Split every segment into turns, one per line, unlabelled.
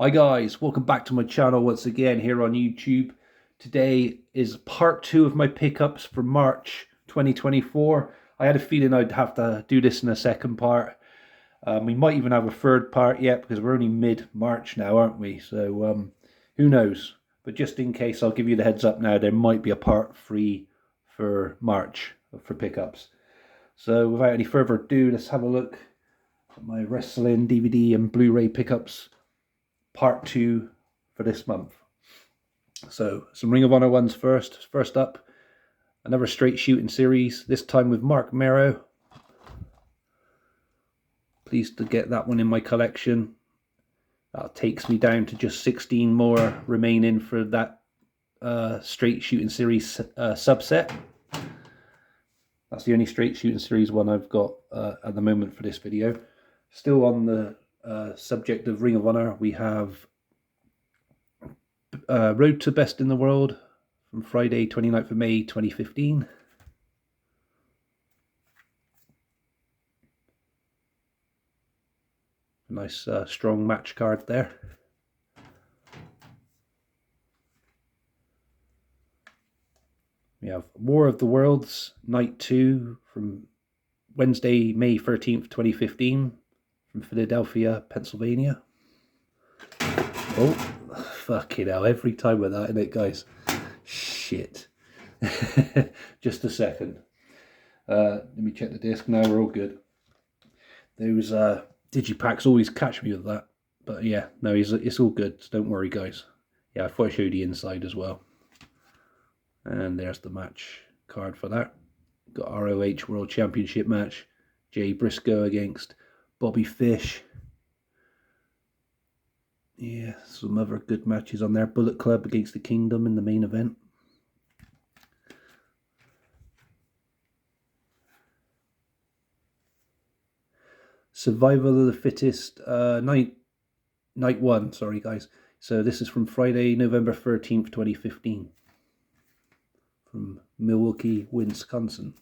Hi guys, welcome back to my channel once again here on YouTube. Today is part 2 of my pickups for March 2024. I had a feeling I'd have to do this in a second part. We might even have a third part yet because we're only mid-March now, aren't we? So who knows? But just in case, I'll give you the heads up now, there might be a part 3 for March for pickups. So without any further ado, let's have a look at my wrestling DVD and Blu-ray pickups part 2 for this month. So some Ring of Honor ones first. First up, another straight shooting series, this time with Marc Mero. Pleased to get that one in my collection. That takes me down to just 16 more remaining for that straight shooting series subset. That's the only straight shooting series one I've got at the moment for this video. Still on the subject of Ring of Honor, we have Road to Best in the World from Friday 29th of May 2015. Nice strong match card there. We have War of the Worlds Night 2 from Wednesday, May 13th, 2015 from Philadelphia, Pennsylvania. Oh, fucking hell, every time with that, innit, guys? Shit. Just a second. Let me check the disc. Now we're all good. Those digipacks always catch me with that. But yeah, no, it's all good. So don't worry, guys. Yeah, I thought I showed the inside as well. And there's the match card for that. Got ROH World Championship match. Jay Briscoe against Bobby Fish. Yeah, some other good matches on there. Bullet Club against the Kingdom in the main event. Survival of the Fittest night 1, sorry guys. So this is from Friday, November 13th, 2015. From Milwaukee, Wisconsin.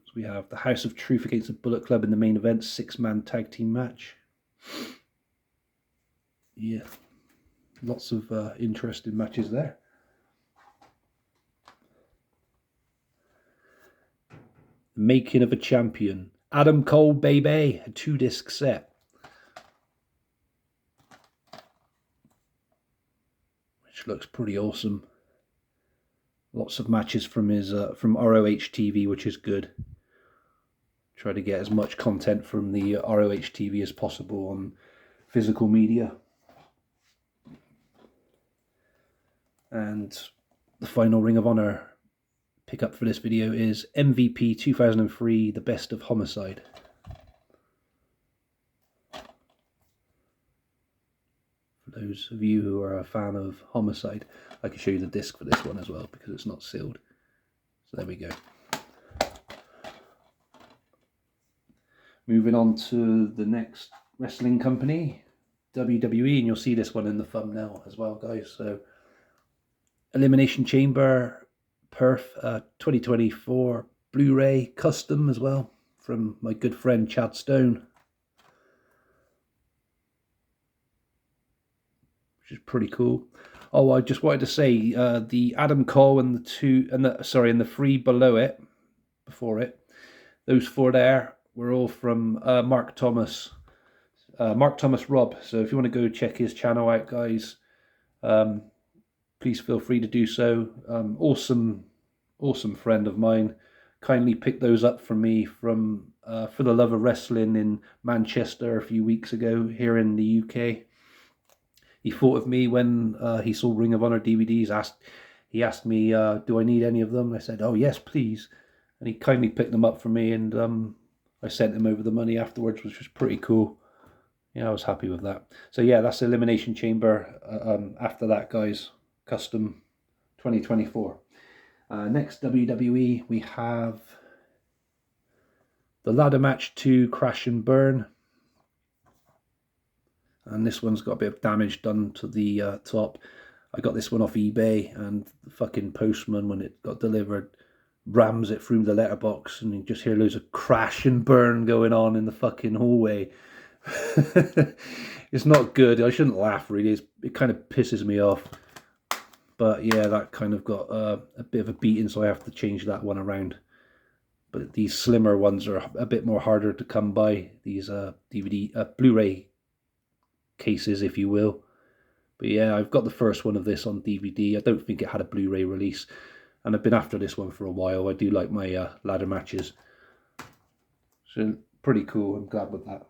So we have the House of Truth against the Bullet Club in the main event, 6-man tag team match. Yeah, lots of interesting matches there. Making of a Champion. Adam Cole, baby, a 2-disc set. Which looks pretty awesome. Lots of matches from his from ROH TV, which is good. Try to get as much content from the ROH TV as possible on physical media. And the final Ring of Honor pickup for this video is MVP 2003, The Best of Homicide. For those of you who are a fan of Homicide, I can show you the disc for this one as well because it's not sealed. So there we go. Moving on to the next wrestling company, WWE, and you'll see this one in the thumbnail as well, guys. So Elimination Chamber Perth 2024 Blu-ray custom as well from my good friend Chad Stone, which is pretty cool. Oh, I just wanted to say the Adam Cole and the 3 below it, before it, those 4 there were all from Mark Thomas Rob. So if you want to go check his channel out, guys, please feel free to do so. Awesome friend of mine. Kindly picked those up for me from For the Love of Wrestling in Manchester a few weeks ago here in the UK. He thought of me when he saw Ring of Honor DVDs. He asked me, do I need any of them? I said, oh yes, please. And he kindly picked them up for me, and I sent him over the money afterwards, which was pretty cool. Yeah, I was happy with that. So yeah, that's Elimination Chamber. After that, guys, custom 2024. Next WWE, we have the Ladder Match 2 Crash and Burn. And this one's got a bit of damage done to the top. I got this one off eBay, and the fucking postman, when it got delivered, rams it through the letterbox, and you just hear loads of crash and burn going on in the fucking hallway. It's not good. I shouldn't laugh, really. It kind of pisses me off. But yeah, that kind of got a bit of a beating, so I have to change that one around. But these slimmer ones are a bit more harder to come by. These DVD, Blu-ray cases, if you will. But yeah, I've got the first one of this on DVD. I don't think it had a Blu-ray release, and I've been after this one for a while. I do like my ladder matches, so pretty cool. I'm glad with that.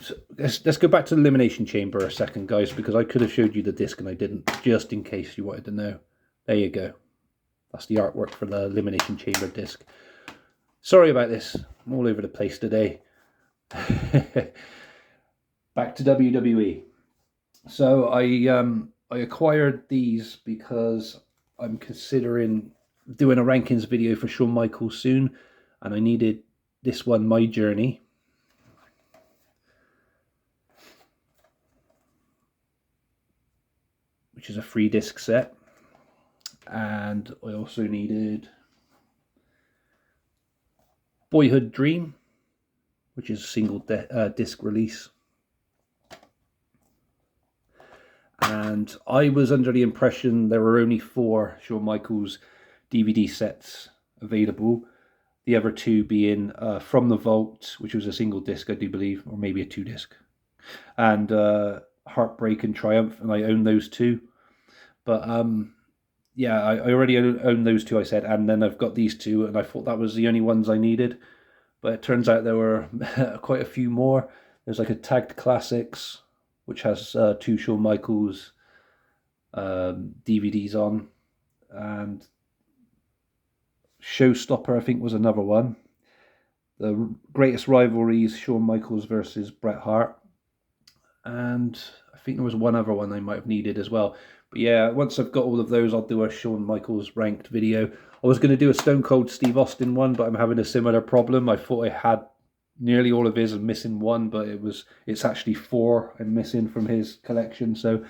So let's go back to the Elimination Chamber a second, guys, because I could have showed you the disc and I didn't, just in case you wanted to know. There you go. That's the artwork for the Elimination Chamber disc. Sorry about this. I'm all over the place today. Back to WWE. So I acquired these because I'm considering doing a rankings video for Shawn Michaels soon, and I needed this one, My Journey. Which is a 3-disc set. And I also needed Boyhood Dream, which is a single disc release. And I was under the impression there were only 4 Shawn Michaels DVD sets available. The other 2 being From the Vault, which was a single disc, I do believe, or maybe a 2-disc. And Heartbreak and Triumph, and I own those 2. But yeah, I already own those 2, I said, and then I've got these 2, and I thought that was the only ones I needed. But it turns out there were quite a few more. There's like a Tagged Classics, which has 2 Shawn Michaels DVDs on, and Showstopper, I think, was another one. The Greatest Rivalries, Shawn Michaels versus Bret Hart, and I think there was one other one I might have needed as well. But yeah, once I've got all of those, I'll do a Shawn Michaels ranked video. I was going to do a Stone Cold Steve Austin one, but I'm having a similar problem. I thought I had nearly all of his and missing one, but it's actually 4 I'm missing from his collection. So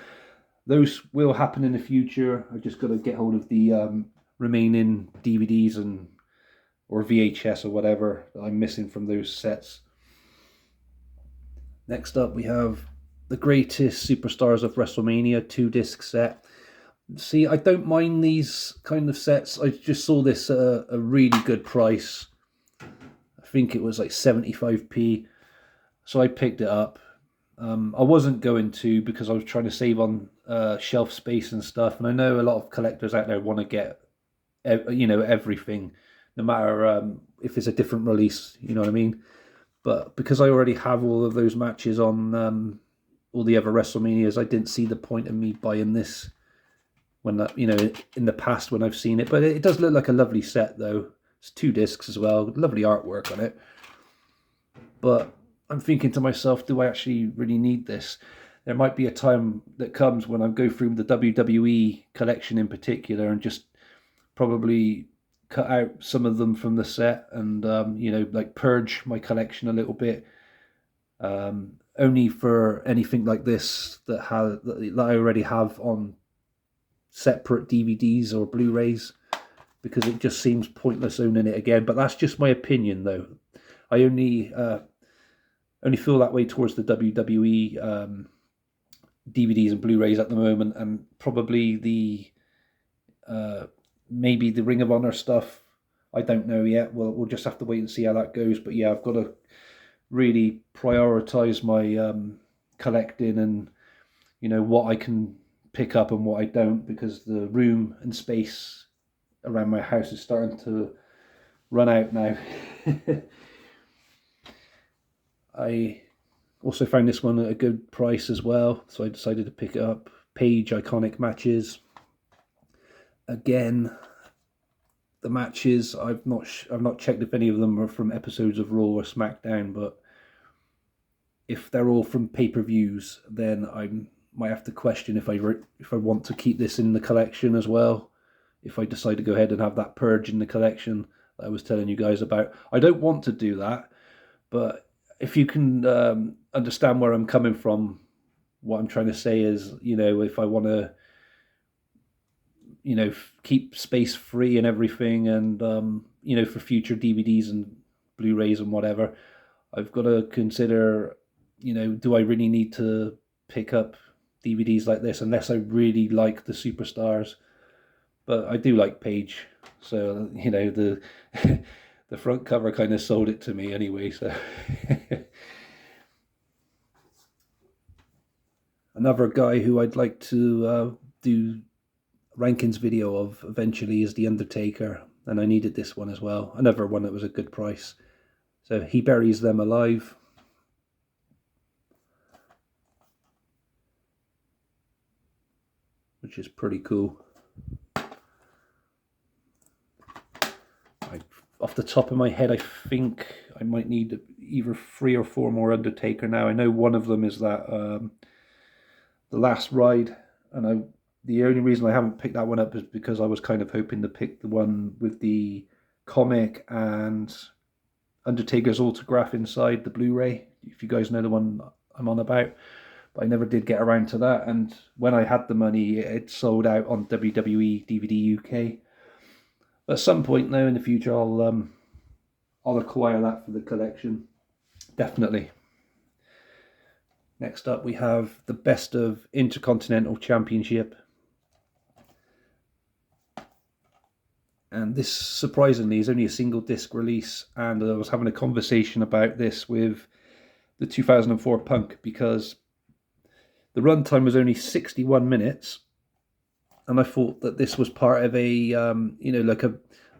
those will happen in the future. I just got to get hold of the remaining DVDs or VHS or whatever that I'm missing from those sets. Next up, we have the Greatest Superstars of WrestleMania 2-disc set. See, I don't mind these kind of sets. I just saw this at a really good price. I think it was like 75p. So I picked it up. I wasn't going to, because I was trying to save on shelf space and stuff. And I know a lot of collectors out there want to get, everything, no matter if it's a different release. You know what I mean? But because I already have all of those matches on all the other WrestleManias, I didn't see the point of me buying this when that, in the past when I've seen it. But it does look like a lovely set, though. It's 2 discs as well, lovely artwork on it. But I'm thinking to myself, do I actually really need this? There might be a time that comes when I go through the WWE collection in particular and just probably cut out some of them from the set and like purge my collection a little bit, only for anything like this that I already have on separate DVDs or Blu-rays, because it just seems pointless owning it again. But that's just my opinion, though. I only feel that way towards the WWE DVDs and Blu-rays at the moment, and probably the maybe the Ring of Honor stuff. I don't know yet. We'll just have to wait and see how that goes. But yeah, I've got to really prioritize my collecting and what I can pick up and what I don't, because the room and space around my house is starting to run out now. I also found this one at a good price as well, so I decided to pick it up. Page Iconic Matches. Again, the matches, I've not checked if any of them are from episodes of Raw or SmackDown, but if they're all from pay-per-views, then I might have to question if I want to keep this in the collection as well. If I decide to go ahead and have that purge in the collection that I was telling you guys about. I don't want to do that, but if you can understand where I'm coming from, what I'm trying to say is, if I want to, keep space free and everything, and for future DVDs and Blu-rays and whatever, I've got to consider, do I really need to pick up DVDs like this unless I really like the superstars? But I do like Paige, so the the front cover kind of sold it to me anyway. So another guy who I'd like to do rankings video of eventually is The Undertaker, and I needed this one as well. Another one that was a good price. So He Buries Them Alive. Which is pretty cool. Off the top of my head, I think I might need either 3 or 4 more Undertaker now. I know one of them is that The Last Ride, and the only reason I haven't picked that one up is because I was kind of hoping to pick the one with the comic and Undertaker's autograph inside the Blu-ray, if you guys know the one I'm on about. But I never did get around to that, and when I had the money, it sold out on WWE DVD UK. At some point now in the future, I'll acquire that for the collection, definitely. Next up, we have the Best of Intercontinental Championship, and this surprisingly is only a single disc release. And I was having a conversation about this with the 2004 Punk because the runtime was only 61 minutes. And I thought that this was part of a,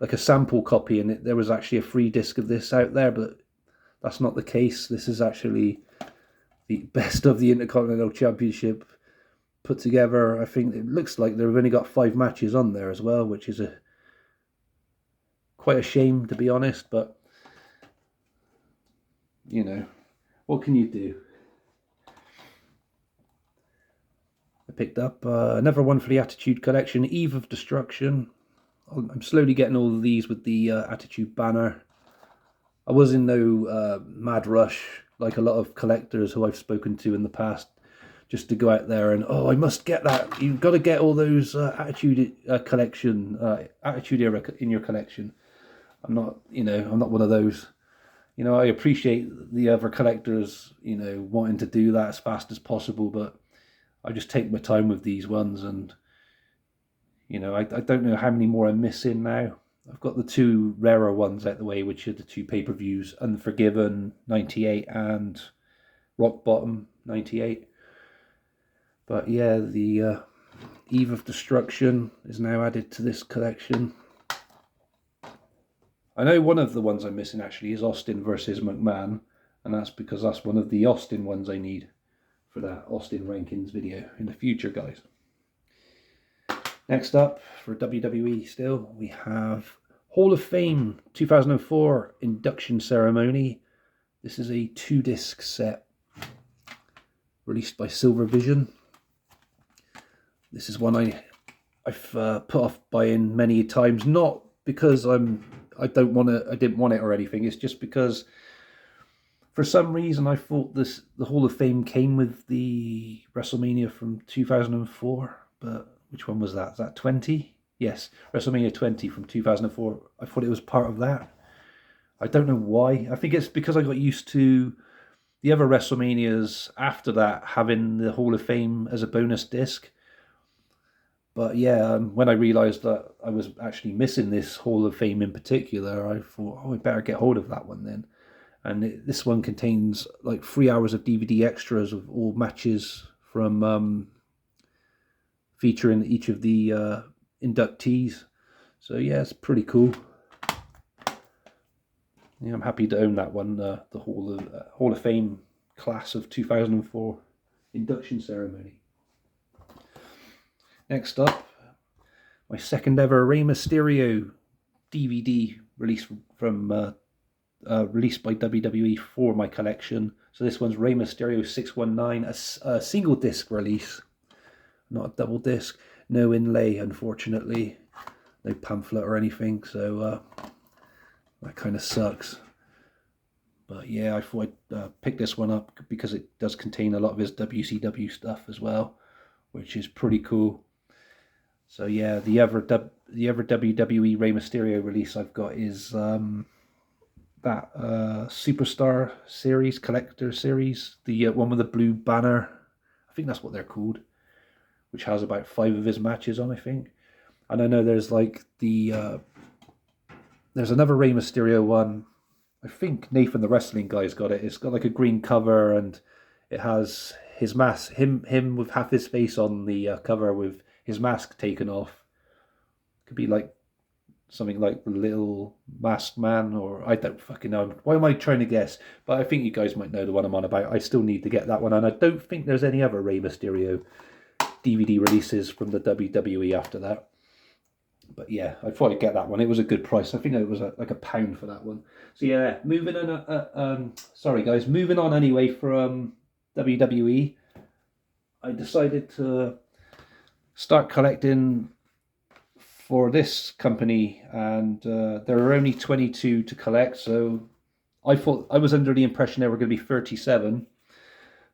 like a sample copy, and there was actually a free disc of this out there, but that's not the case. This is actually the Best of the Intercontinental Championship put together. I think it looks like they've only got 5 matches on there as well, which is quite a shame, to be honest, but, what can you do? I picked up another one for the Attitude Collection, Eve of Destruction. I'm slowly getting all of these with the Attitude banner. I was in no mad rush like a lot of collectors who I've spoken to in the past, just to go out there and, I must get that. You've got to get all those Attitude collection, Attitude era in your collection. I'm not one of those. I appreciate the other collectors, wanting to do that as fast as possible, but I just take my time with these ones, and I don't know how many more I'm missing now. I've got the 2 rarer ones out the way, which are the 2 pay-per-views, Unforgiven 98 and Rock Bottom 98. But yeah, the Eve of Destruction is now added to this collection. I know one of the ones I'm missing actually is Austin versus McMahon, and that's because that's one of the Austin ones I need for that Austin rankings video in the future, guys. Next up, for WWE still, we have Hall of Fame 2004 Induction Ceremony. This is a 2-disc set released by Silver Vision. This is one I've put off buying many times, not because I didn't want it or anything. It's just because for some reason I thought the Hall of Fame came with the WrestleMania from 2004, but which one was that? Is that 20? Yes, WrestleMania 20 from 2004. I thought it was part of that. I don't know why. I think it's because I got used to the other WrestleManias after that having the Hall of Fame as a bonus disc. But yeah, when I realised that I was actually missing this Hall of Fame in particular, I thought, I better get hold of that one then. And this one contains like 3 hours of DVD extras of all matches from featuring each of the inductees. So yeah, it's pretty cool. Yeah, I'm happy to own that one, the Hall of Fame class of 2004 induction ceremony. Next up, my second ever Rey Mysterio DVD release released by WWE for my collection. So this one's Rey Mysterio 619, a single disc release, not a double disc. No inlay, unfortunately, no pamphlet or anything. So that kind of sucks. But yeah, I thought I'd pick this one up because it does contain a lot of his WCW stuff as well, which is pretty cool. So yeah, the other WWE Rey Mysterio release I've got is that Superstar series, collector series, the one with the blue banner. I think that's what they're called, which has about 5 of his matches on, I think. And I know there's like there's another Rey Mysterio one. I think Nathan the Wrestling Guy's got it. It's got like a green cover, and it has his mask, him with half his face on the cover with his mask taken off. Could be like something like the Little Masked Man, or I don't fucking know. Why am I trying to guess? But I think you guys might know the one I'm on about. I still need to get that one, and I don't think there's any other Rey Mysterio DVD releases from the WWE after that. But yeah, I thought I'd get that one. It was a good price. I think it was like £1 for that one. So yeah, moving on. Sorry guys, moving on anyway from WWE. I decided to start collecting for this company, and there are only 22 to collect. So I was under the impression there were going to be 37,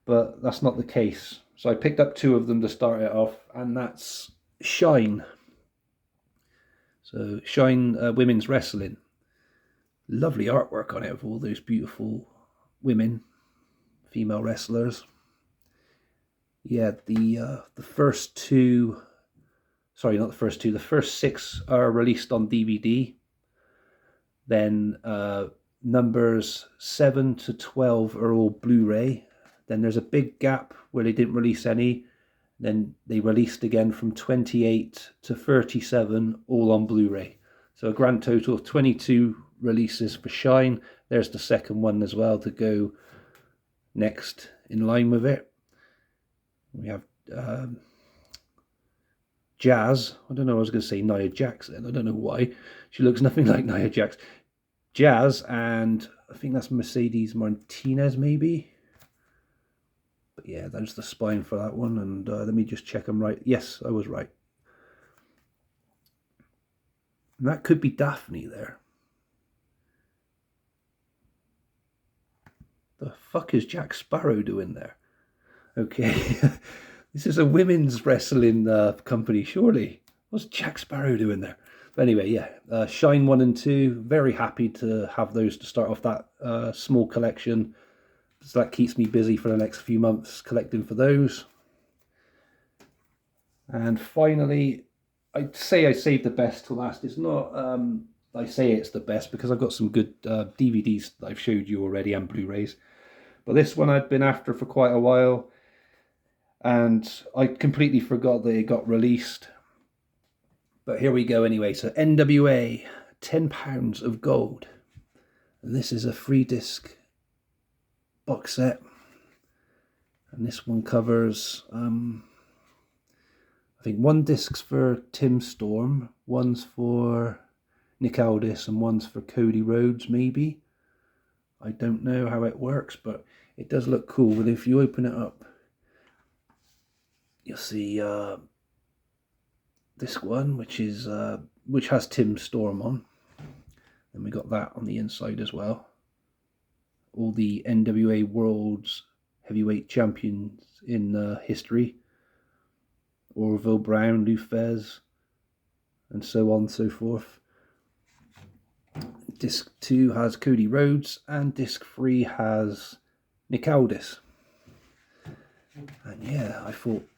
but that's not the case. So I picked up 2 of them to start it off, and that's Shine. So Shine Women's Wrestling. Lovely artwork on it of all those beautiful women, female wrestlers. Yeah, the first 2, sorry, not the first 2, the first 6 are released on DVD. Then numbers 7 to 12 are all Blu-ray. Then there's a big gap where they didn't release any. Then they released again from 28 to 37, all on Blu-ray. So a grand total of 22 releases for Shine. There's the second one as well to go next in line with it. We have Jazz. I don't know, I was going to say Nia Jax then. I don't know why. She looks nothing like Nia Jax. Jazz, and I think that's Mercedes Martinez maybe. But yeah, there's the spine for that one, and let me just check I'm right. Yes, I was right. And that could be Daphne there. The fuck is Jack Sparrow doing there? Okay, this is a women's wrestling company, surely. What's Jack Sparrow doing there? But anyway, yeah, Shine 1 and 2, very happy to have those to start off that small collection. So that keeps me busy for the next few months collecting for those. And finally, I'd say I saved the best to last. It's not, I say it's the best because I've got some good DVDs that I've showed you already and Blu-rays. But this one I'd been after for quite a while, and I completely forgot that it got released. But here we go anyway. So NWA, £10 of gold. And this is a 3-disc box set, and this one covers I think 1 disc's for Tim Storm, 1's for Nick Aldis, and 1's for Cody Rhodes maybe. I don't know how it works, but it does look cool. But if you open it up, you'll see this one, which has Tim Storm on. Then we got that on the inside as well. All the NWA World's Heavyweight Champions in history. Orville Brown, Lou Thesz, and so on and so forth. Disc 2 has Cody Rhodes, and Disc 3 has Nick Aldis. And yeah, I thought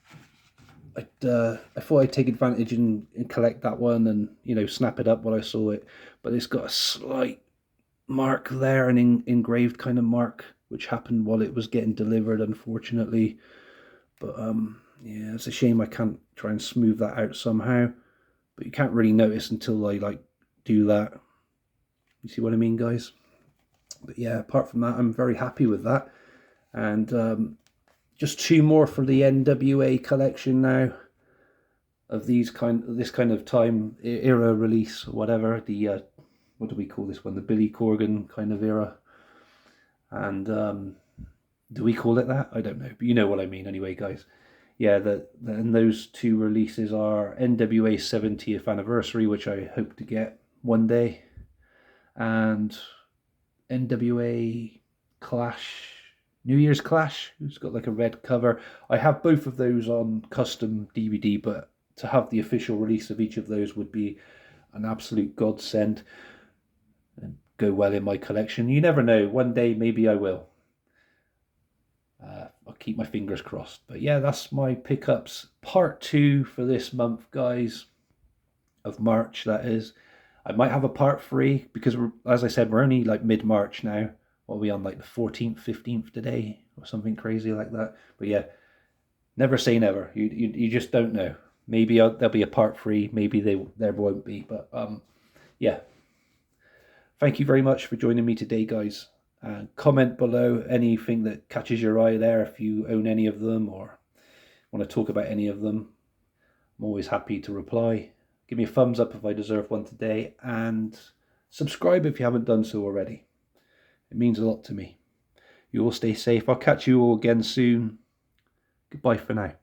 I'd take advantage and collect that one, and snap it up when I saw it. But it's got a slight mark there, an engraved kind of mark, which happened while it was getting delivered, unfortunately. But yeah, it's a shame I can't try and smooth that out somehow. But you can't really notice until I do that. You see what I mean, guys? But yeah, apart from that, I'm very happy with that. And just 2 more for the NWA collection now, of this kind of time era release, or whatever. The what do we call this one? The Billy Corgan kind of era. And do we call it that? I don't know, but you know what I mean anyway, guys. Yeah, and those 2 releases are NWA 70th anniversary, which I hope to get one day, and NWA Clash, New Year's Clash, who's got like a red cover. I have both of those on custom DVD, but to have the official release of each of those would be an absolute godsend. And go well in my collection. You never know. One day, maybe I will. I'll keep my fingers crossed. But yeah, that's my pickups part 2 for this month, guys, of March, that is. I might have a part 3 because, as I said, we're only like mid-March now. What are we on, like the 14th, 15th today or something crazy like that? But yeah, never say never. You just don't know. Maybe there'll be a part 3. Maybe there won't be. But yeah. Thank you very much for joining me today, guys. Comment below anything that catches your eye there, if you own any of them or want to talk about any of them. I'm always happy to reply. Give me a thumbs up if I deserve one today, and subscribe if you haven't done so already. It means a lot to me. You all stay safe. I'll catch you all again soon. Goodbye for now.